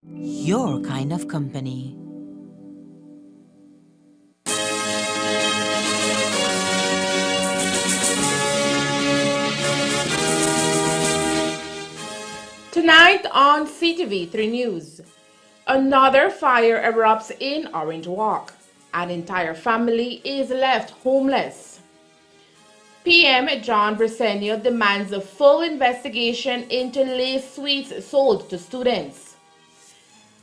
Your kind of company. Tonight on CTV3 News, another fire erupts in Orange Walk. An entire family is left homeless. PM John Briseno demands a full investigation into lace sweets sold to students.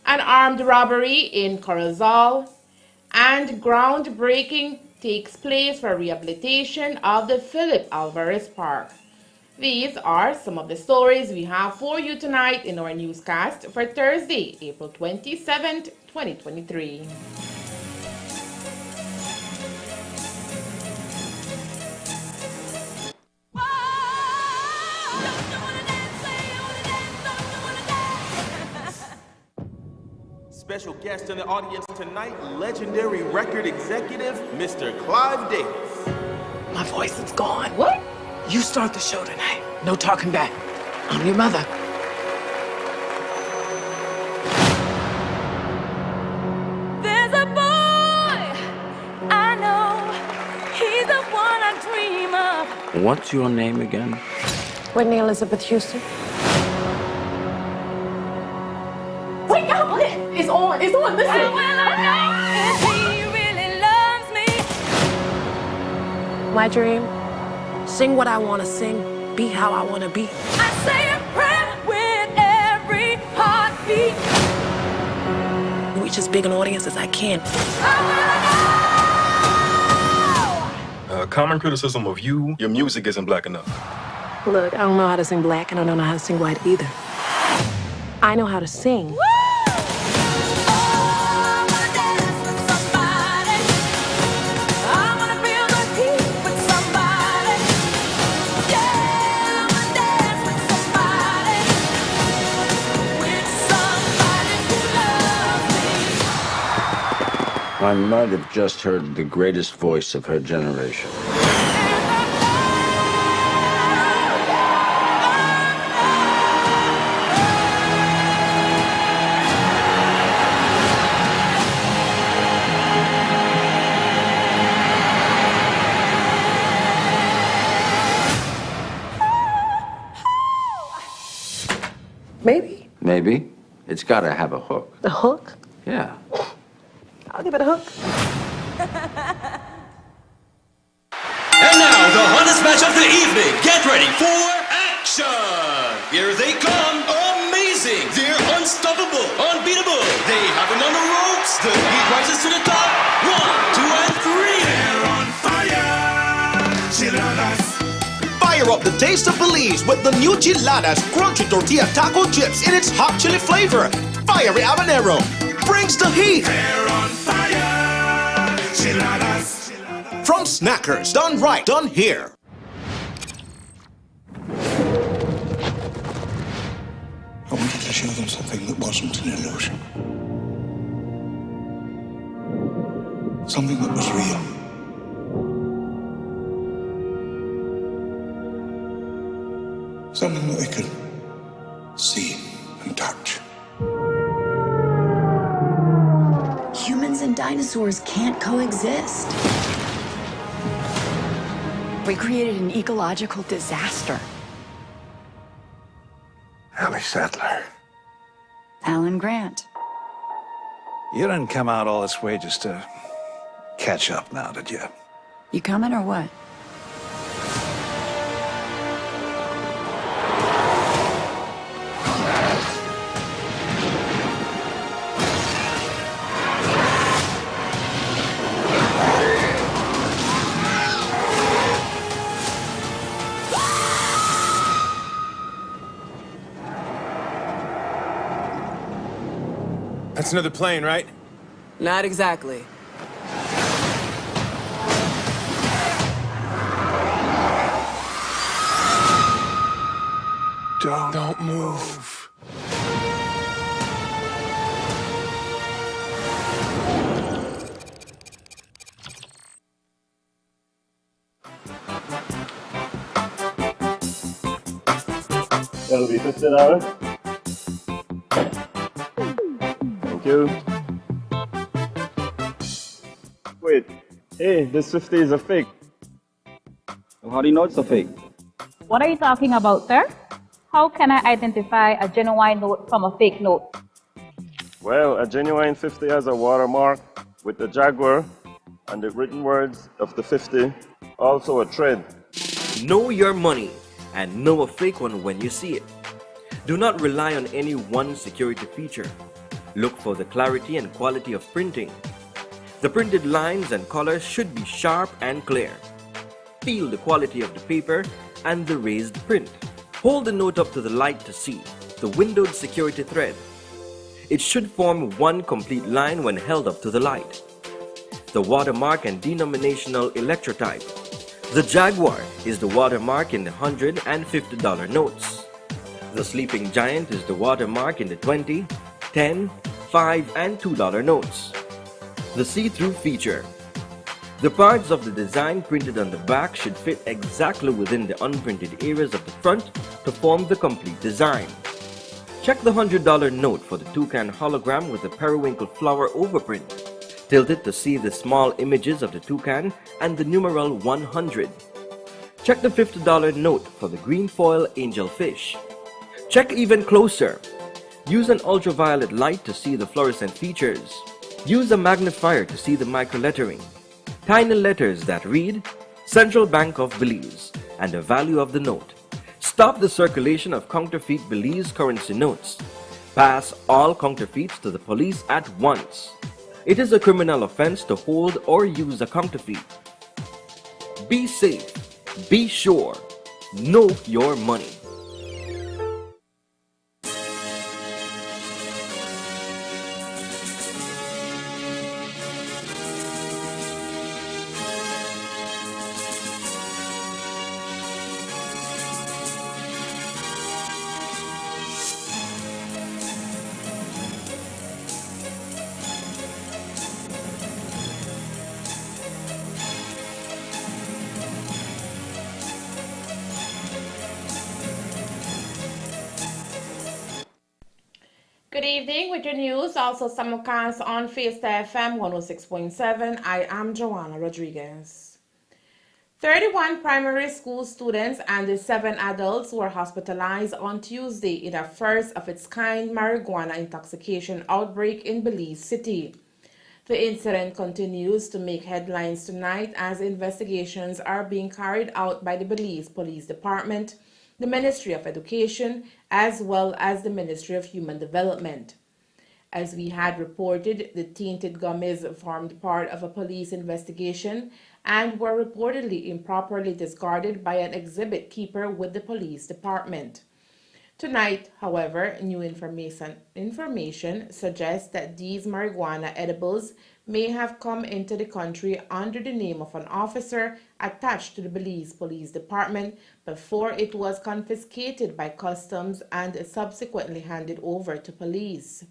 An armed robbery in Corozal, and groundbreaking takes place for rehabilitation of the Philip Alvarez Park. These are some of the stories we have for you tonight in our newscast for Thursday, April 27th, 2023. Special guest in the audience tonight, legendary record executive, Mr. Clive Davis. My voice is gone. What? You start the show tonight. No talking back. I'm your mother. There's a boy I know. He's the one I dream of. What's your name again? Whitney Elizabeth Houston. Wake up! It's on. It's on. Listen. How will I know if he really loves me? My dream. Sing what I want to sing. Be how I want to be. I say a prayer with every heartbeat. Reach as big an audience as I can. Common criticism of you, your music isn't black enough. Look, I don't know how to sing black, and I don't know how to sing white either. I know how to sing. I might have just heard the greatest voice of her generation. Maybe. Maybe. It's got to have a hook. The hook? Yeah. I'll give it a hook. And now, the hottest match of the evening. Get ready for action! Here they come. Amazing! They're unstoppable, unbeatable. They have him on the ropes. The heat rises to the top. 1, 2, and 3. They're on fire! Chiladas. Fire up the taste of Belize with the new Chiladas crunchy tortilla taco chips in its hot chili flavor. Fiery habanero brings the heat. They're on fire! Chiladas. From Snackers, done right, done here. I wanted to show them something that wasn't an illusion. Something that was real. Something that they could see and touch. Humans and dinosaurs can't coexist. We created an ecological disaster. Ellie Sattler. Alan Grant. You didn't come out all this way just to catch up now, did you? You coming or what? That's another plane, right? Not exactly. Don't move. That'll be 15 hours. Thank you. Wait, hey, this 50 is a fake. How do you know it's a fake? What are you talking about, sir? How can I identify a genuine note from a fake note? Well, a genuine 50 has a watermark with the Jaguar and the written words of the 50, also a thread. Know your money and know a fake one when you see it. Do not rely on any one security feature. Look for the clarity and quality of printing. The printed lines and colors should be sharp and clear. Feel the quality of the paper and the raised print. Hold the note up to the light to see the windowed security thread. It should form one complete line when held up to the light. The watermark and denominational electrotype. The Jaguar is the watermark in the $100 and $50 notes. The Sleeping Giant is the watermark in the $20, $10, $5, and $2 notes. The see-through feature. The parts of the design printed on the back should fit exactly within the unprinted areas of the front to form the complete design. Check the $100 note for the toucan hologram with the periwinkle flower overprint. Tilt it to see the small images of the toucan and the numeral 100. Check the $50 note for the green foil angelfish. Check even closer. Use an ultraviolet light to see the fluorescent features. Use a magnifier to see the microlettering. Tiny letters that read Central Bank of Belize and the value of the note. Stop the circulation of counterfeit Belize currency notes. Pass all counterfeits to the police at once. It is a criminal offense to hold or use a counterfeit. Be safe. Be sure. Know your money. Good evening with your news, also simulcast on Fiesta FM 106.7. I am Joanna Rodriguez. 31 primary school students and 7 adults were hospitalized on Tuesday in a first-of-its-kind marijuana intoxication outbreak in Belize City. The incident continues to make headlines tonight as investigations are being carried out by the Belize Police Department, the Ministry of Education, as well as the Ministry of Human Development. As we had reported, the tainted gummies formed part of a police investigation and were reportedly improperly discarded by an exhibit keeper with the police department. Tonight, however, new information suggests that these marijuana edibles may have come into the country under the name of an officer attached to the Belize Police Department before it was confiscated by customs and subsequently handed over to police.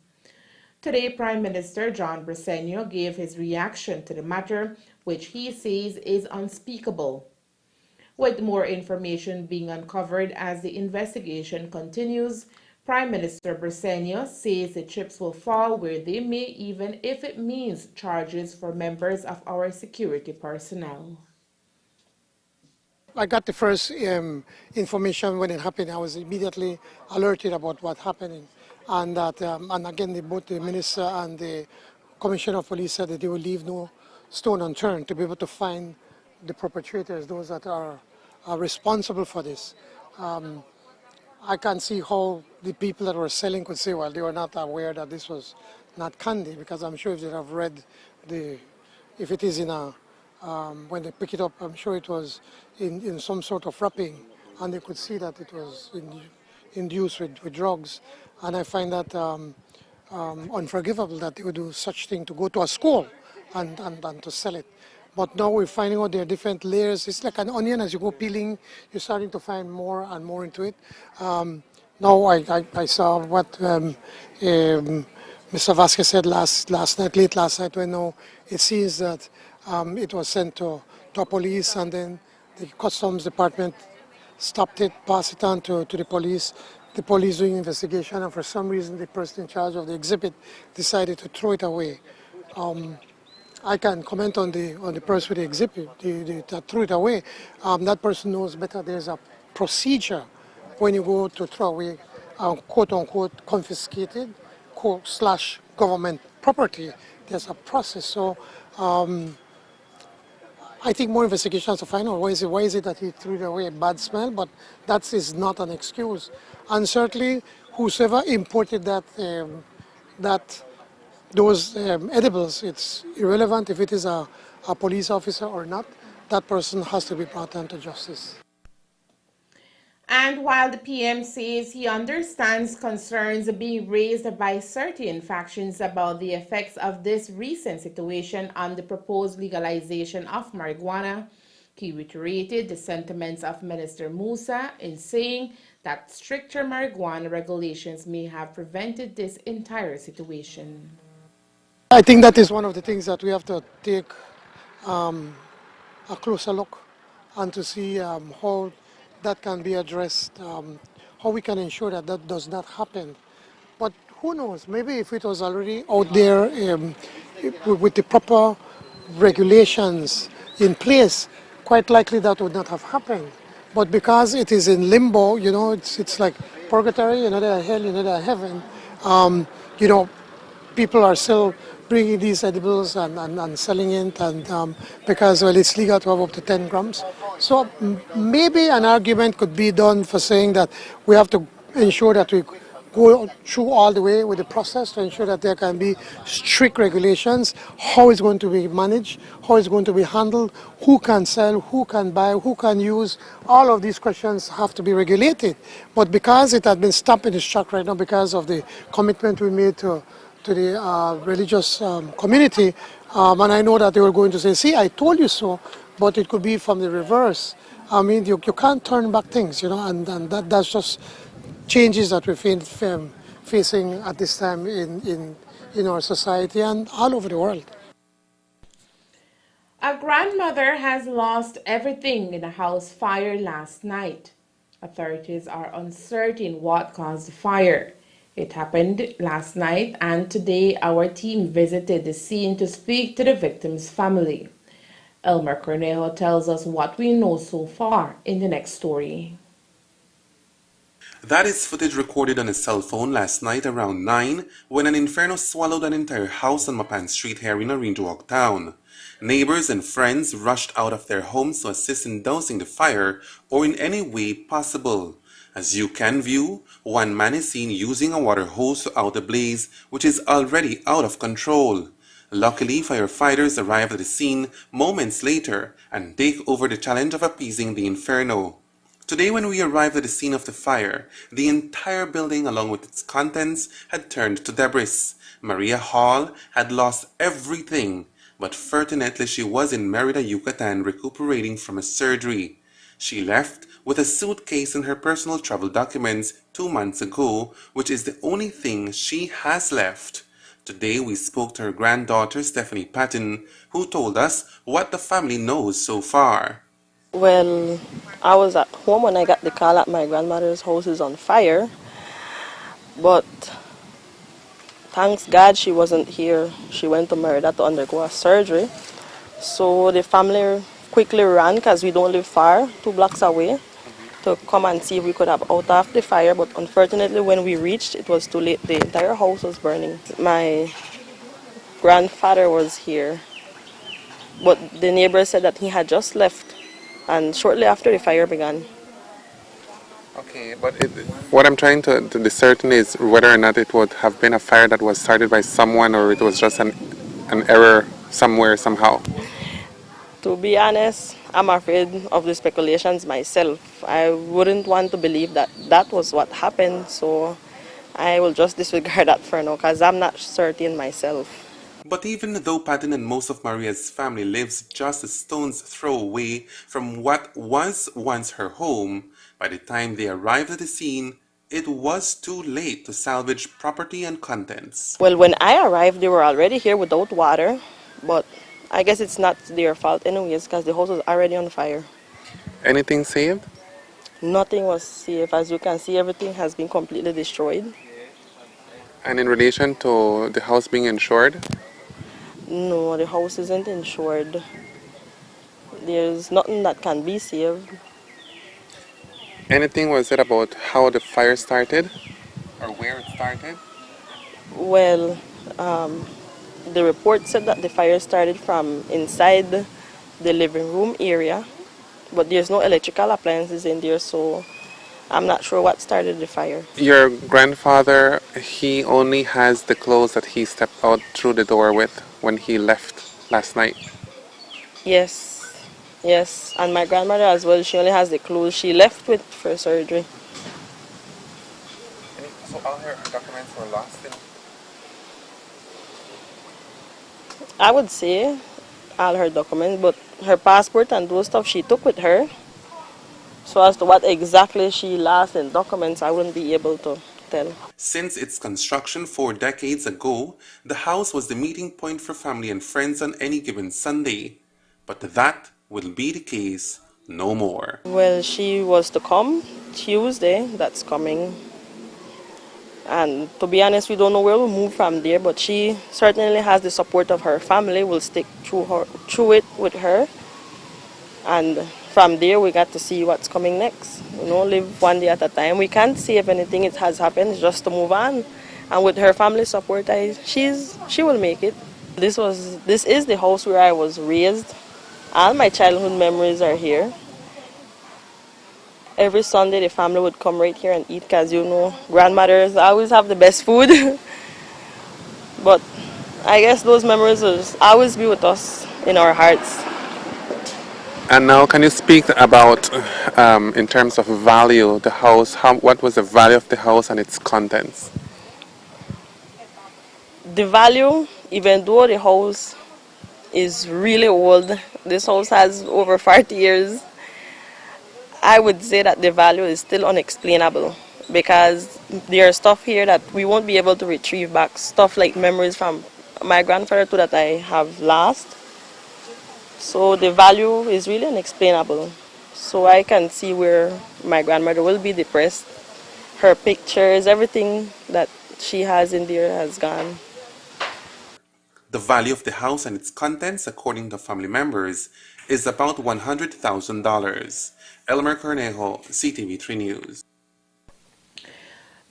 Today, Prime Minister John Briceño gave his reaction to the matter, which he says is unspeakable. With more information being uncovered as the investigation continues, Prime Minister Briceño says the chips will fall where they may, even if it means charges for members of our security personnel. I got the first information when it happened. I was immediately alerted about what happened, and that, and again, both the minister and the commissioner of police said that they will leave no stone unturned to be able to find the perpetrators, those that are responsible for this. I can't see how the people that were selling could say, well, they were not aware that this was not candy, because I'm sure if they have read if it is in a, when they pick it up, I'm sure it was in some sort of wrapping, and they could see that it was induced with drugs. And I find that unforgivable that they would do such thing to go to a school and to sell it. But now we're finding out there are different layers. It's like an onion. As you go peeling, you're starting to find more and more into it. Now I saw what Mr. Vasquez said last night, late last night, when now it seems that it was sent to police, and then the Customs Department stopped it, passed it on to the police. The police doing investigation, and for some reason the person in charge of the exhibit decided to throw it away. I can comment on the person with the exhibit that threw it away. That person knows better. There's a procedure when you go to throw away quote unquote confiscated slash government property. There's a process. So I think more investigations to find out why is it that he threw it away, a bad smell, but that is not an excuse. And certainly, whosoever imported those edibles, it's irrelevant if it is a police officer or not. That person has to be brought into justice. And while the PM says he understands concerns being raised by certain factions about the effects of this recent situation on the proposed legalization of marijuana, he reiterated the sentiments of Minister Musa in saying that stricter marijuana regulations may have prevented this entire situation. I think that is one of the things that we have to take a closer look and to see how that can be addressed, how we can ensure that that does not happen. But who knows, maybe if it was already out there with the proper regulations in place, quite likely that would not have happened. But because it is in limbo, you know, it's like purgatory, you know, there's hell, you know, there's heaven. You know, people are still bringing these edibles and selling it, and because, well, it's legal to have up to 10 grams. So maybe an argument could be done for saying that we have to ensure that we go through all the way with the process to ensure that there can be strict regulations, how it's going to be managed, how it's going to be handled, who can sell, who can buy, who can use. All of these questions have to be regulated. But because it had been stopped in its track right now because of the commitment we made to the religious community, and I know that they were going to say, see, I told you so, but it could be from the reverse. I mean, you can't turn back things, you know, and that's just changes that we're facing at this time in our society and all over the world. A grandmother has lost everything in a house fire last night. Authorities are uncertain what caused the fire. It happened last night, and today our team visited the scene to speak to the victim's family. Elmer Cornejo tells us what we know so far in the next story. That is footage recorded on a cell phone last night around 9 when an inferno swallowed an entire house on Mapan Street here in Orange Walk town. Neighbors and friends rushed out of their homes to assist in dousing the fire or in any way possible. As you can view, one man is seen using a water hose to out the blaze, which is already out of control. Luckily, firefighters arrive at the scene moments later and take over the challenge of appeasing the inferno. Today, when we arrived at the scene of the fire, the entire building along with its contents had turned to debris. Maria Hall had lost everything, but fortunately she was in Merida, Yucatan recuperating from a surgery. She left with a suitcase and her personal travel documents 2 months ago, which is the only thing she has left. Today we spoke to her granddaughter Stephanie Patton, who told us what the family knows so far. Well, I was at home when I got the call that my grandmother's house is on fire, but thanks God she wasn't here. She went to Merida to undergo a surgery. So the family quickly ran, because we don't live far, 2 blocks away, to come and see if we could have out of the fire, but unfortunately when we reached, it was too late. The entire house was burning. My grandfather was here, but the neighbor said that he had just left, and shortly after the fire began. Okay, but what I'm trying to discern is whether or not it would have been a fire that was started by someone, or it was just an error somewhere, somehow. To be honest, I'm afraid of the speculations myself. I wouldn't want to believe that that was what happened, so I will just disregard that for now, because I'm not certain myself. But even though Patton and most of Maria's family lives just a stone's throw away from what was once her home, by the time they arrived at the scene, it was too late to salvage property and contents. Well, when I arrived, they were already here without water, but I guess it's not their fault anyways, because the house was already on fire. Anything saved? Nothing was safe. As you can see, everything has been completely destroyed. And in relation to the house being insured? No, the house isn't insured. There's nothing that can be saved. Anything was said about how the fire started or where it started? Well, the report said that the fire started from inside the living room area, but there's no electrical appliances in there, so I'm not sure what started the fire. Your grandfather, he only has the clothes that he stepped out through the door with when he left last night. Yes, yes, and my grandmother as well, she only has the clothes she left with for surgery. So all her documents were lost? I would say all her documents, but her passport and those stuff she took with her. So as to what exactly she lost in documents, I wouldn't be able to tell. Since its construction 4 decades ago, the house was the meeting point for family and friends on any given Sunday. But that will be the case no more. Well, she was to come Tuesday, that's coming. And to be honest, we don't know where we'll move from there, but she certainly has the support of her family. We'll stick through it with her. And from there, we got to see what's coming next. You know, live one day at a time. We can't see if anything it has happened, it's just to move on. And with her family support, she will make it. This is the house where I was raised. All my childhood memories are here. Every Sunday, the family would come right here and eat because, you know, grandmothers always have the best food. But I guess those memories will always be with us in our hearts. And now can you speak about, in terms of value, the house, what was the value of the house and its contents? The value, even though the house is really old, this house has over 40 years, I would say that the value is still unexplainable because there are stuff here that we won't be able to retrieve back, stuff like memories from my grandfather too that I have lost. So the value is really unexplainable. So I can see where my grandmother will be depressed. Her pictures, everything that she has in there has gone. The value of the house and its contents, according to family members, is about $100,000. Elmer Cornejo, CTV3 News.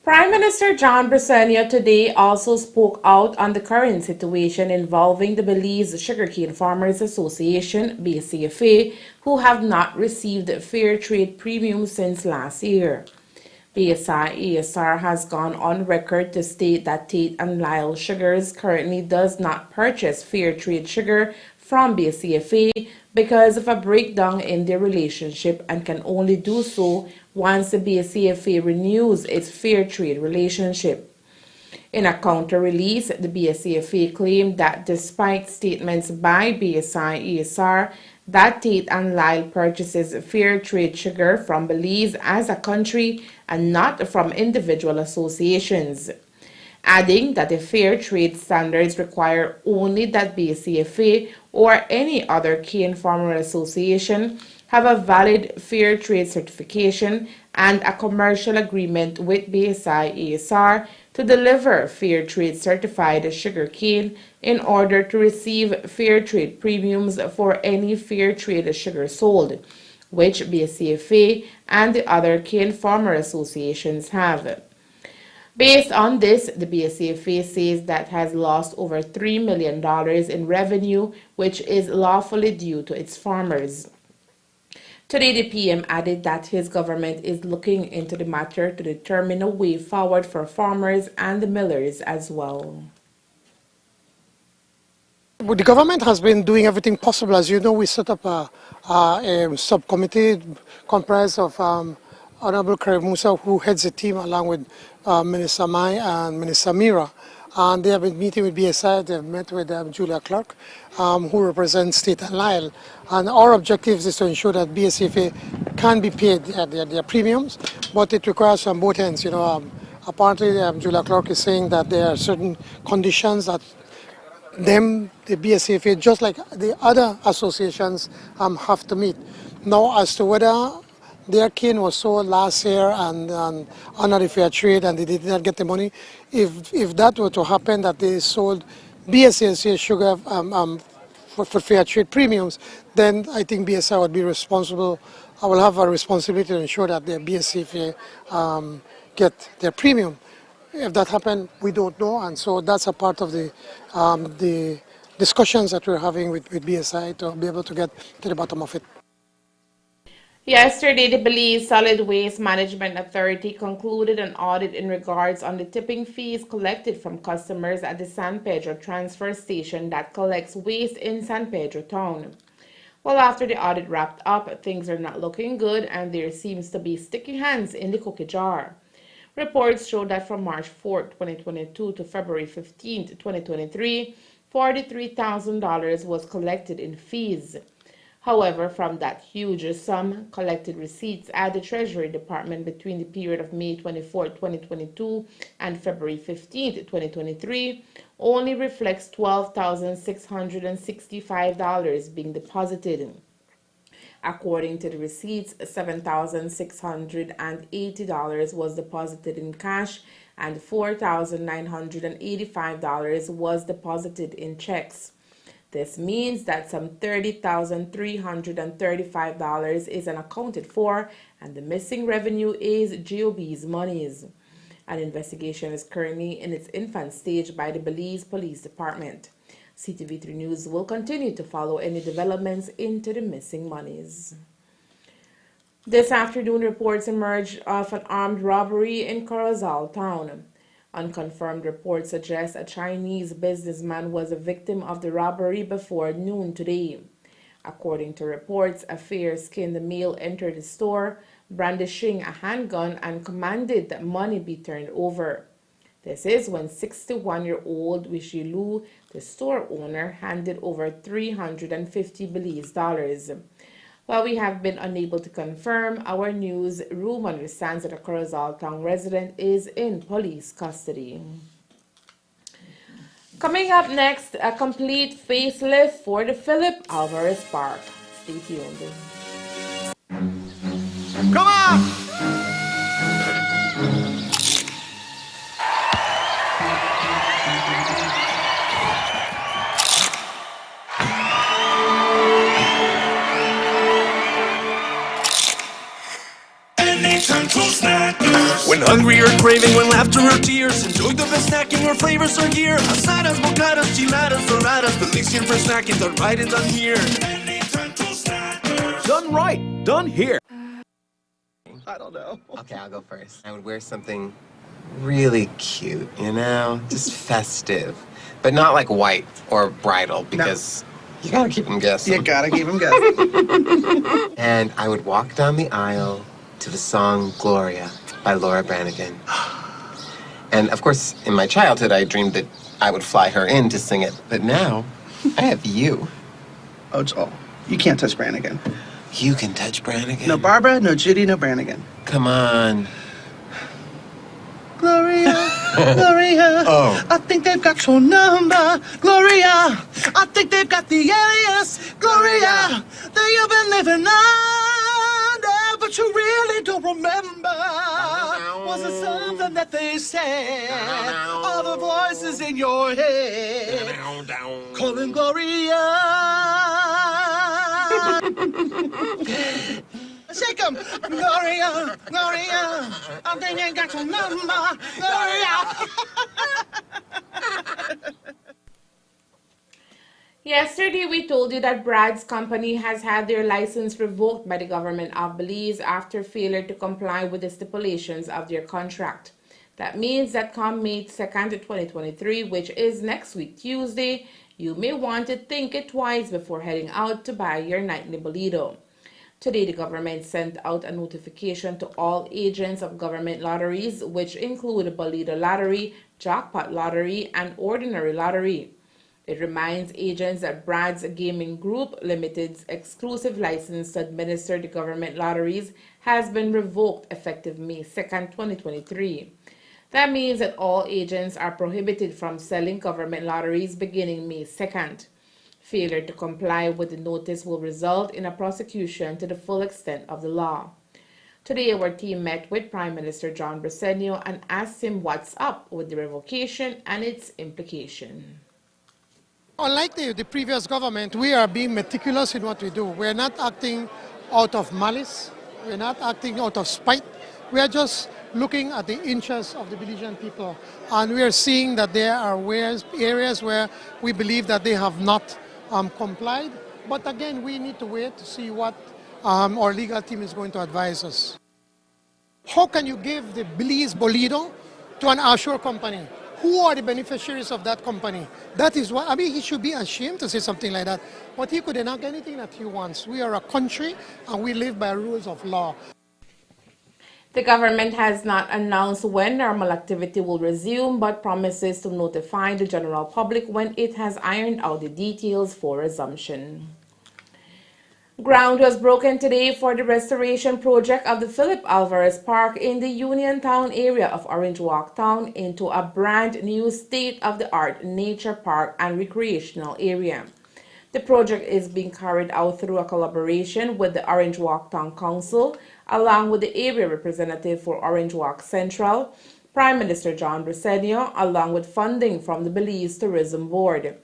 Prime Minister John Brisenia today also spoke out on the current situation involving the Belize Sugarcane Farmers Association, BCFA, who have not received fair trade premiums since last year. BSI-ASR has gone on record to state that Tate and Lyle Sugars currently does not purchase fair trade sugar from BCFA because of a breakdown in their relationship and can only do so once the BCFA renews its fair trade relationship. In a counter release, the BCFA claimed that despite statements by BSI-ASR that Tate and Lyle purchases fair trade sugar from Belize as a country and not from individual associations, adding that the fair trade standards require only that BCFA or any other cane farmer association have a valid fair trade certification and a commercial agreement with BSI-ASR to deliver fair trade certified sugar cane in order to receive fair trade premiums for any fair trade sugar sold, which BCFA and the other cane farmer associations have. Based on this, the BCFA says that has lost over $3 million in revenue, which is lawfully due to its farmers. Today, the PM added that his government is looking into the matter to determine a way forward for farmers and the millers as well. Well, the government has been doing everything possible. As you know, we set up a subcommittee comprised of Honorable Karim Musa, who heads the team along with Minister Mai and Minister Mira. And they have been meeting with BSI. They've met with Julia Clark, who represents Tate and Lyle. And our objective is to ensure that BSFA can be paid their premiums, but it requires from both ends. You know, apparently Julia Clark is saying that there are certain conditions that the BSFA, just like the other associations, have to meet. Now, as to whether their cane was sold last year and under the fair trade and they did not get the money. If that were to happen, that they sold BSA sugar for fair trade premiums, then I think BSI would be responsible. I will have a responsibility to ensure that the BSC get their premium. If that happened, we don't know, and so that's a part of the discussions that we're having with BSI to be able to get to the bottom of it. Yesterday, the Belize Solid Waste Management Authority concluded an audit in regards on the tipping fees collected from customers at the San Pedro transfer station that collects waste in San Pedro town. Well, after the audit wrapped up, things are not looking good and there seems to be sticky hands in the cookie jar. Reports show that from March 4, 2022 to February 15, 2023, $43,000 was collected in fees. However, from that huge sum, collected receipts at the Treasury Department between the period of May 24, 2022 and February 15, 2023 only reflects $12,665 being deposited. According to the receipts, $7,680 was deposited in cash and $4,985 was deposited in checks. This means that some $30,335 is unaccounted for, and the missing revenue is GOB's monies. An investigation is currently in its infant stage by the Belize Police Department. CTV3 News will continue to follow any developments into the missing monies. This afternoon, reports emerged of an armed robbery in Corozal town. Unconfirmed reports suggest a Chinese businessman was a victim of the robbery before noon today. According to reports, a fair-skinned male entered the store, brandishing a handgun and commanded that money be turned over. This is when 61-year-old Wishy Lu, the store owner, handed over $350 Belize dollars. While we have been unable to confirm, our newsroom understands that a Corozal town resident is in police custody. Coming up next, a complete facelift for the Philip Alvarez Park. Stay tuned. Come on! When hungry or craving, when laughter or tears, enjoy the best snacking or flavors are here. Asadas, bocadas, chiladas, doradas, delicious for snacking, done right and done here. Done right, done here. I don't know. Okay, I'll go first. I would wear something really cute, you know? Just festive. But not like white or bridal, because you gotta keep them guessing. You gotta keep them guessing. And I would walk down the aisle to the song Gloria by Laura Branigan. And of course, in my childhood, I dreamed that I would fly her in to sing it. But now, I have you. Oh, Joel, you can't touch Branigan. You can touch Branigan. No Barbara, no Judy, no Branigan. Come on. Gloria, Gloria, I think they've got your number. Gloria, I think they've got the alias. Gloria, that you've been living under, but you really don't remember. Was it something that they said? All the voices in your head calling Gloria. Shake 'em, Gloria, Gloria. I think I got your number, Gloria. Yesterday, we told you that Brad's company has had their license revoked by the government of Belize after failure to comply with the stipulations of their contract. That means that come May 2nd, 2023, which is next week, Tuesday, you may want to think it twice before heading out to buy your nightly bolito. Today, the government sent out a notification to all agents of government lotteries, which include the Bolito Lottery, Jackpot Lottery, and Ordinary Lottery. It reminds agents that Brad's Gaming Group Limited's exclusive license to administer the government lotteries has been revoked effective May 2nd, 2023. That means that all agents are prohibited from selling government lotteries beginning May 2nd. Failure to comply with the notice will result in a prosecution to the full extent of the law. Today, our team met with Prime Minister John Briceño and asked him what's up with the revocation and its implication. Unlike the previous government, we are being meticulous in what we do. We're not acting out of malice. We're not acting out of spite. We are just looking at the interests of the Belizean people. And we are seeing that there are areas where we believe that they have not complied. But again, we need to wait to see what our legal team is going to advise us. How can you give the Belize Bolido to an offshore company? Who are the beneficiaries of that company? That is why, I mean, he should be ashamed to say something like that. But he could enact anything that he wants. We are a country and we live by rules of law. The government has not announced when normal activity will resume, but promises to notify the general public when it has ironed out the details for resumption. Ground was broken today for the restoration project of the Philip Alvarez Park in the Uniontown area of Orange Walk Town into a brand new state-of-the-art nature park and recreational area. The project is being carried out through a collaboration with the Orange Walk Town Council, along with the area representative for Orange Walk Central, Prime Minister John Briceño, along with funding from the Belize Tourism Board.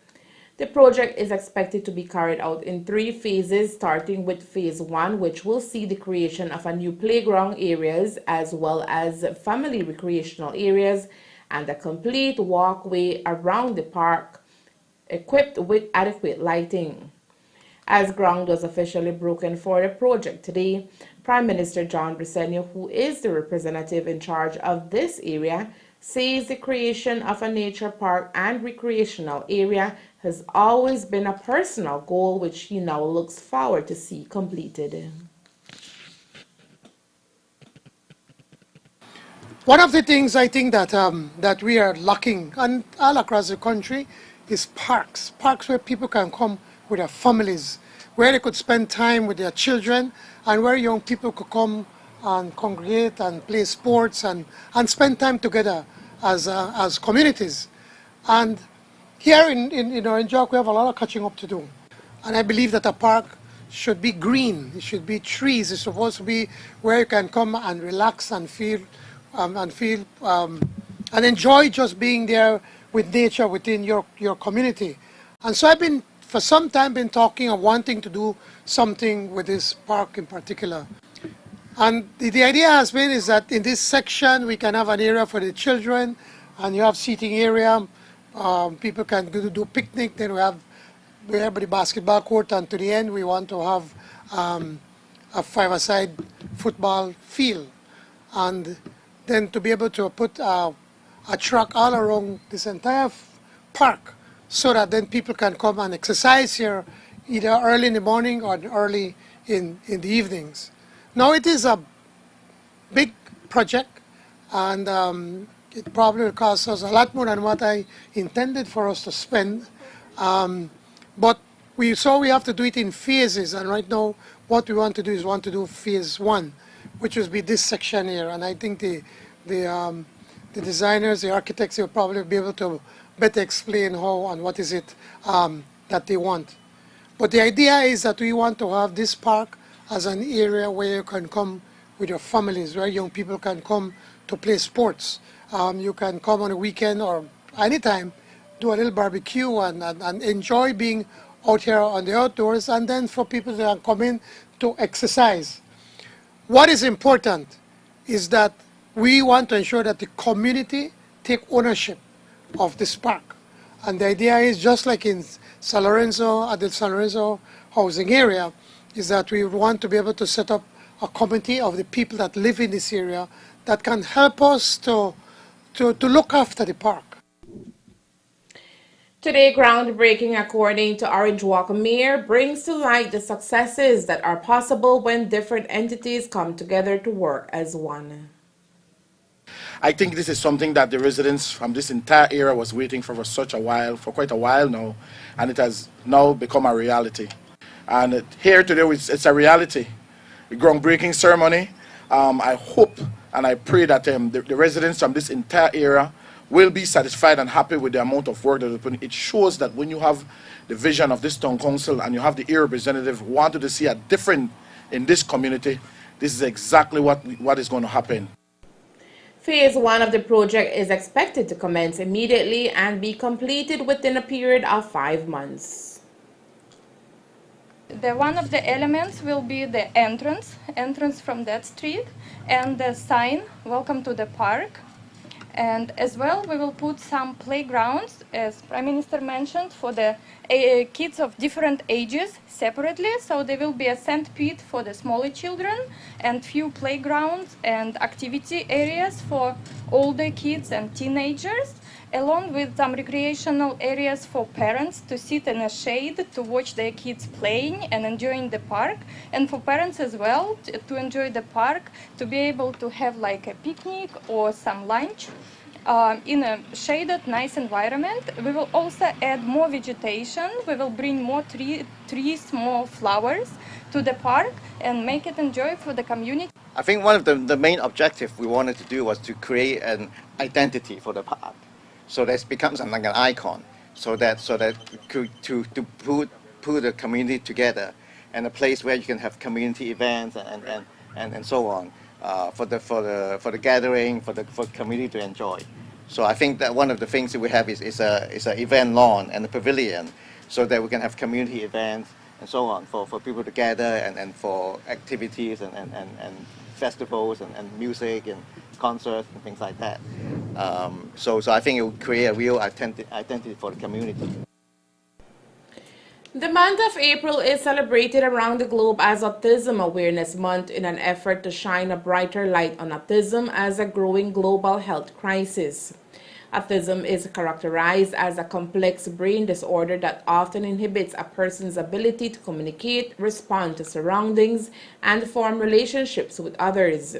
The project is expected to be carried out in 3 phases, starting with phase 1, which will see the creation of a new playground areas as well as family recreational areas and a complete walkway around the park equipped with adequate lighting. As ground was officially broken for the project today, Prime Minister John Briceño, who is the representative in charge of this area, says the creation of a nature park and recreational area has always been a personal goal which he now looks forward to see completed. One of the things I think that we are lacking and all across the country is parks where people can come with their families, where they could spend time with their children, and where young people could come and congregate and play sports and spend time together as communities. And here in Orange Walk, we have a lot of catching up to do. And I believe that a park should be green. It should be trees. It's supposed to be where you can come and relax and feel and enjoy just being there with nature within your community. And so I've been, for some time, been talking of wanting to do something with this park in particular. And the idea has been is that in this section we can have an area for the children, and you have seating area. People can do picnic. Then we have the basketball court, and to the end we want to have a 5-a-side football field, and then to be able to put a track all around this entire park, so that then people can come and exercise here either early in the morning or early in the evenings. Now it is a big project, and it probably will cost us a lot more than what I intended for us to spend. But we have to do it in phases, and right now what we want to do is phase 1, which will be this section here. And I think the designers, the architects, will probably be able to better explain how and what is it that they want. But the idea is that we want to have this park as an area where you can come with your families, where young people can come to play sports. You can come on a weekend or anytime, do a little barbecue and enjoy being out here on the outdoors, and then for people that come in to exercise. What is important is that we want to ensure that the community take ownership of this park. And the idea is, just like in San Lorenzo, at the San Lorenzo housing area, is that we want to be able to set up a committee of the people that live in this area that can help us to look after the park. Today, groundbreaking, according to Orange Walk Mayor, brings to light the successes that are possible when different entities come together to work as one. I think this is something that the residents from this entire area was waiting for for quite a while now, and it has now become a reality. And here today, it's a reality. The groundbreaking ceremony. I hope and I pray that the residents from this entire area will be satisfied and happy with the amount of work that is put in. It shows that when you have the vision of this town council and you have the area representative wanted to see a different in this community, this is exactly what is going to happen. Phase 1 of the project is expected to commence immediately and be completed within a period of 5 months. One of the elements will be the entrance from that street, and the sign, "Welcome to the park." And as well, we will put some playgrounds, as Prime Minister mentioned, for the kids of different ages separately. So there will be a sandpit for the smaller children and few playgrounds and activity areas for older kids and teenagers, along with some recreational areas for parents to sit in a shade to watch their kids playing and enjoying the park, and for parents as well to enjoy the park, to be able to have like a picnic or some lunch in a shaded, nice environment. We will also add more vegetation. We will bring more trees, more flowers to the park and make it enjoy for the community. I think one of the main objectives we wanted to do was to create an identity for the park, so that it becomes like an icon, so that to put the community together, and a place where you can have community events and so on, for the gathering, for the community to enjoy. So I think that one of the things that we have is an event lawn and a pavilion, so that we can have community events and so on for people to gather, and for activities and festivals and music and concerts and things like that. So I think it will create a real identity for the community. The month of April is celebrated around the globe as Autism Awareness Month in an effort to shine a brighter light on autism as a growing global health crisis. Autism is characterized as a complex brain disorder that often inhibits a person's ability to communicate, respond to surroundings, and form relationships with others.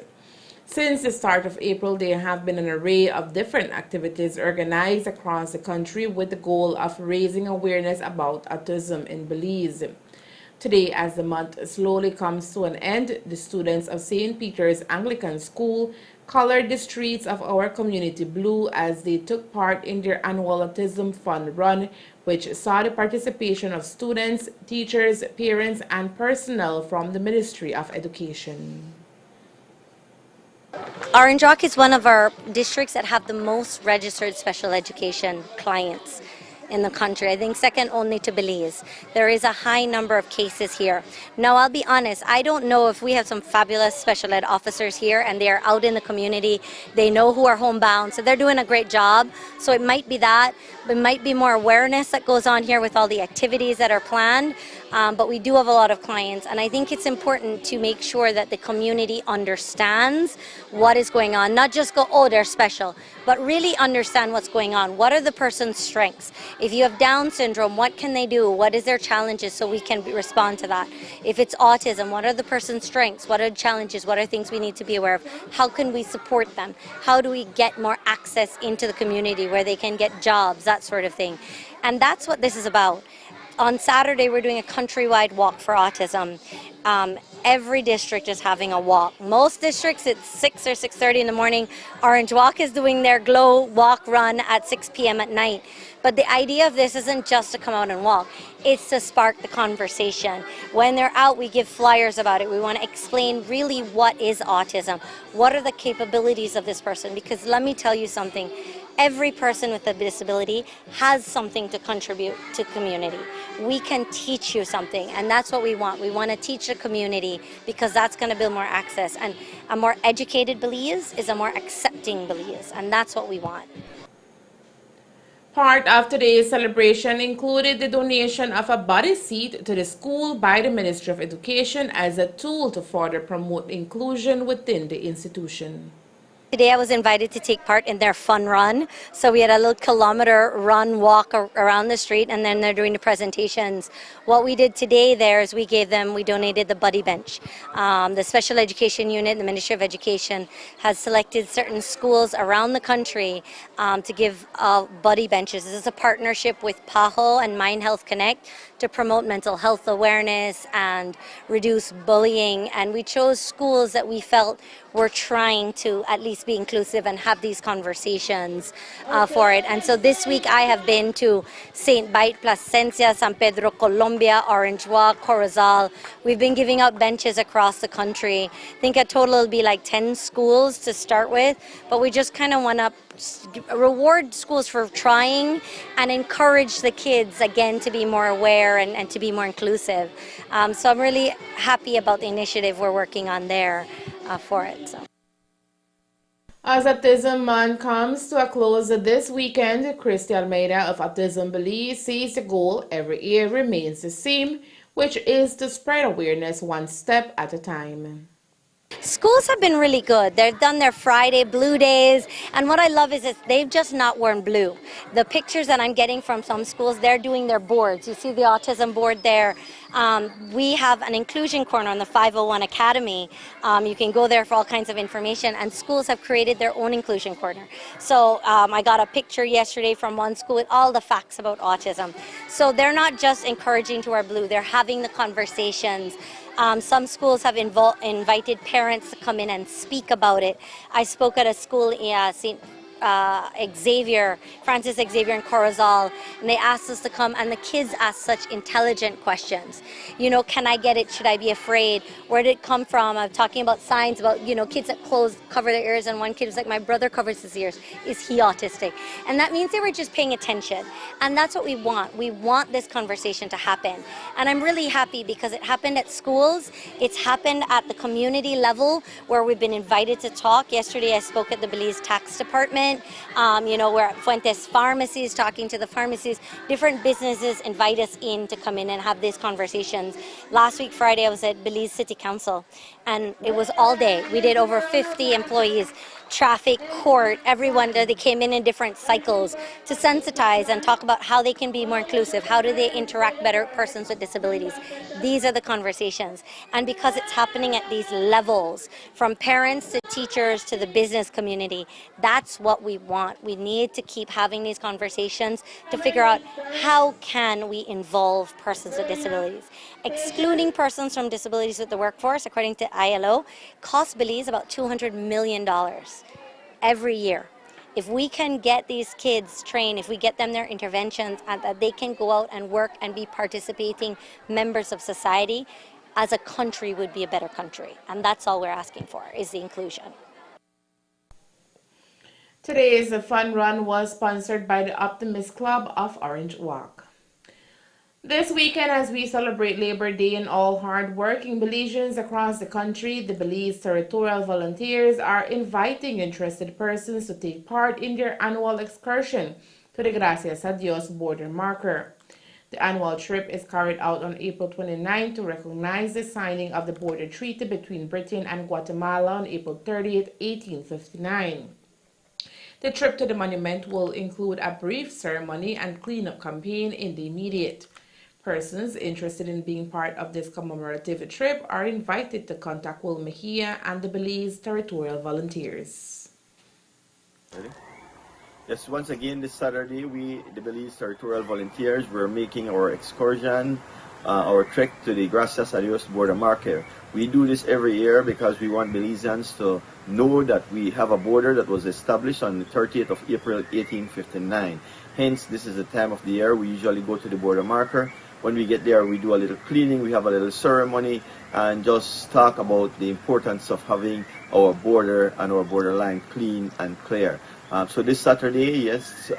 Since the start of April, there have been an array of different activities organized across the country with the goal of raising awareness about autism in Belize. Today, as the month slowly comes to an end, the students of St. Peter's Anglican School colored the streets of our community blue as they took part in their annual Autism Fun Run, which saw the participation of students, teachers, parents, and personnel from the Ministry of Education. Orange Walk is one of our districts that have the most registered special education clients in the country. I think second only to Belize. There is a high number of cases here. Now, I'll be honest, I don't know if we have some fabulous special ed officers here and they're out in the community. They know who are homebound, so they're doing a great job. So it might be that, but it might be more awareness that goes on here with all the activities that are planned. But we do have a lot of clients, and I think it's important to make sure that the community understands what is going on, not just go, oh, they're special, but really understand what's going on. What are the person's strengths? If you have Down syndrome, what can they do? What is their challenges so we can respond to that? If it's autism, what are the person's strengths? What are the challenges? What are things we need to be aware of? How can we support them? How do we get more access into the community where they can get jobs, that sort of thing? And that's what this is about. On Saturday, we're doing a countrywide walk for autism. Every district is having a walk. Most districts, it's 6 or 6:30 in the morning. Orange Walk is doing their Glow Walk Run at 6 p.m. at night. But the idea of this isn't just to come out and walk. It's to spark the conversation. When they're out, we give flyers about it. We want to explain really what is autism. What are the capabilities of this person? Because let me tell you something. Every person with a disability has something to contribute to community. We can teach you something, and that's what we want. We want to teach the community because that's going to build more access. And a more educated Belize is a more accepting Belize, and that's what we want. Part of today's celebration included the donation of a body seat to the school by the Ministry of Education as a tool to further promote inclusion within the institution. Today I was invited to take part in their fun run. So we had a little kilometer run, walk around the street, and then they're doing the presentations. What we did today there is we donated the buddy bench. The special education unit, the Ministry of Education, has selected certain schools around the country to give buddy benches. This is a partnership with PAHO and Mind Health Connect to promote mental health awareness and reduce bullying. And we chose schools that we felt we're trying to at least be inclusive and have these conversations for it. And so this week I have been to St. Bite, Placencia, San Pedro, Colombia, Orange Walk, Corozal. We've been giving out benches across the country. I think a total will be like 10 schools to start with, but we just kind of want to reward schools for trying and encourage the kids again to be more aware and to be more inclusive. So I'm really happy about the initiative we're working on there for it. So. As Autism Month comes to a close this weekend, Christy Almeida of Autism Belize says the goal every year remains the same, which is to spread awareness one step at a time. Schools have been really good. They've done their Friday blue days, and what I love is they've just not worn blue. The pictures that I'm getting from some schools, they're doing their boards. You see the autism board there. We have an inclusion corner on the 501 Academy. You can go there for all kinds of information, and schools have created their own inclusion corner. So I got a picture yesterday from one school with all the facts about autism. So they're not just encouraging to wear blue, they're having the conversations. Some schools have invited parents to come in and speak about it. I spoke at a school in St. Francis Xavier in Corozal, and they asked us to come, and the kids asked such intelligent questions. You know, can I get it? Should I be afraid? Where did it come from? I'm talking about signs about, you know, kids that cover their ears, and one kid was like, my brother covers his ears. Is he autistic? And that means they were just paying attention. And that's what we want. We want this conversation to happen. And I'm really happy because it happened at schools. It's happened at the community level where we've been invited to talk. Yesterday I spoke at the Belize Tax Department. You know, we're at Fuentes Pharmacies, talking to the pharmacies. Different businesses invite us in to come in and have these conversations. Last week, Friday, I was at Belize City Council, and it was all day. We did over 50 employees, traffic, court, everyone. They came in different cycles to sensitize and talk about how they can be more inclusive, how do they interact better with persons with disabilities. These are the conversations. And because it's happening at these levels, from parents to teachers to the business community, that's what we want. We need to keep having these conversations to figure out how can we involve persons with disabilities. Excluding persons from disabilities with the workforce, according to ILO, costs Belize about $200 million every year. If we can get these kids trained, if we get them their interventions, and that they can go out and work and be participating members of society, as a country would be a better country. And that's all we're asking for, is the inclusion. Today's fun run was sponsored by the Optimist Club of Orange Walk. This weekend, as we celebrate Labor Day and all hard-working Belizeans across the country, the Belize Territorial Volunteers are inviting interested persons to take part in their annual excursion to the Gracias a Dios border marker. The annual trip is carried out on April 29 to recognize the signing of the border treaty between Britain and Guatemala on April 30, 1859. The trip to the monument will include a brief ceremony and cleanup campaign in the immediate. Persons interested in being part of this commemorative trip are invited to contact Will Mejia and the Belize Territorial Volunteers. Ready? Yes, once again this Saturday, we, the Belize Territorial Volunteers, we're making our excursion, our trek to the Gracias a Dios border marker. We do this every year because we want Belizeans to know that we have a border that was established on the 30th of April 1859. Hence, this is the time of the year we usually go to the border marker. When we get there, we do a little cleaning, we have a little ceremony, and just talk about the importance of having our border and our borderline clean and clear. So this Saturday, yes,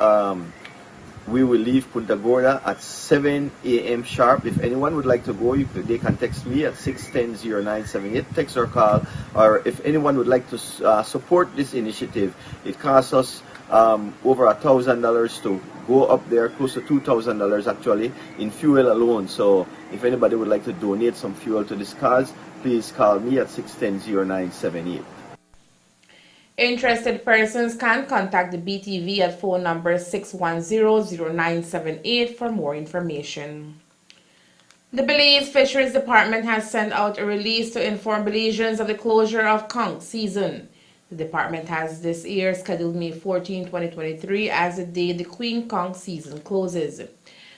we will leave Punta Gorda at 7 a.m. sharp. If anyone would like to go, they can text me at 610-0978, text or call. Or if anyone would like to support this initiative, it costs us over $1,000 to go up there, close to $2,000 actually, in fuel alone. So if anybody would like to donate some fuel to this cause, please call me at 610-0978. Interested persons can contact the BTV at phone number 610-0978 for more information. The Belize Fisheries Department has sent out a release to inform Belizeans of the closure of conch season. The department has this year scheduled May 14, 2023 as the day the queen conch season closes.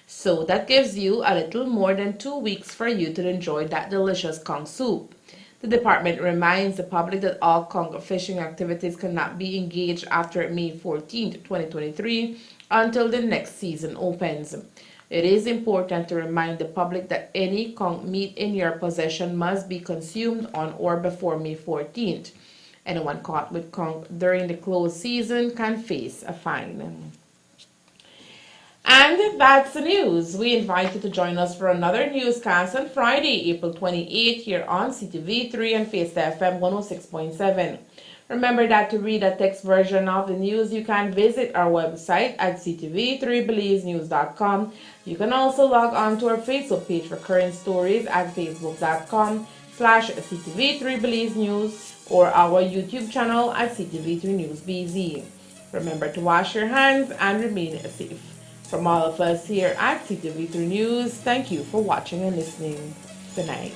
So that gives you a little more than 2 weeks for you to enjoy that delicious conch soup. The department reminds the public that all conch fishing activities cannot be engaged after May 14, 2023 until the next season opens. It is important to remind the public that any conch meat in your possession must be consumed on or before May 14th. Anyone caught with conch during the closed season can face a fine. And that's the news. We invite you to join us for another newscast on Friday, April 28th here on CTV3 and Fiesta FM 106.7. Remember that to read a text version of the news, you can visit our website at ctv3belizenews.com. You can also log on to our Facebook page for current stories at facebook.com/ctv3belizenews or our YouTube channel at CTV3 News BZ. Remember to wash your hands and remain safe. From all of us here at CTV3 News, thank you for watching and listening. Good night.